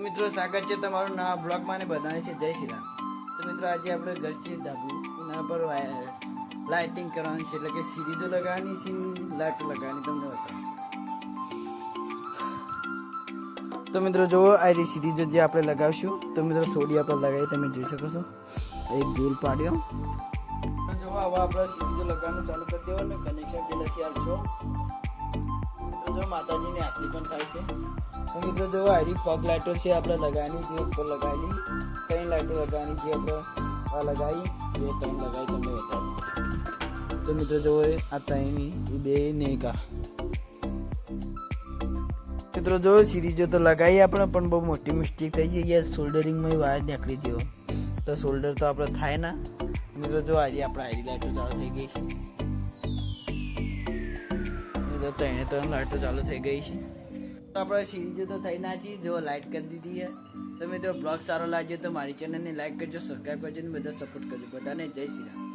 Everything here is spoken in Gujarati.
મિત્રો સ્વાગત છે તમારું નવા બ્લોગમાં ને બધાને છે જય શ્રી રામ. તો મિત્રો આજે આપણે ઘરથી ધાબુ એના પર લાઇટિંગ કરવાની છે, એટલે કે સિરીઝો લગાવવાની છે, લાઇટો લગાવવાની તમને બતાવું. તો મિત્રો જુઓ આ સિરીઝો જે આપણે લગાવશું, તો મિત્રો થોડી આપણે લગાવી તમે જોઈ શકો છો. એક જોલ પાડ્યો. જુઓ હવે આપણે સિરીઝો લગાવવાનું ચાલુ કરી દેવાનું, કનેક્શન જે લખી આપશો. મિત્રો જો માતાજીની આરતી પણ થાય છે. તો મિત્રો જો આરી ફોગ લાઇટો છે આપણે લગાવવાની, જે ઉપર લગાવેલી 3 લાઇટો લગાવવાની, જે આપણે આ લગાવી જે 3 લગાવી તમને બતાવું. તો મિત્રો જો આ 3 એ 2 ને એક. મિત્રો જો સિરીઝો તો લગાવી આપણે, પણ બહુ મોટી મિસ્ટેક થઈ ગઈ યાર, સોલ્ડરિંગમાં વાયર નીકળી ગયો. તો સોલ્ડર તો આપણે થાય ના. મિત્રો જો આરી આપણે આરી લાઇટો ચાલુ થઈ ગઈ છે. મિત્રો 3 લાઇટો ચાલુ થઈ ગઈ છે. આપણે સિરીઝો તો થઈ ના છીએ, જો લાઈક કરી દીધી છે. તો મિત્રો બ્લોગ સારો લાગ્યો તો મારી ચેનલને લાઈક કરજો, સબસ્ક્રાઈબ કરજો અને બધા સપોર્ટ કરજો. બધાને જય શ્રી રામ.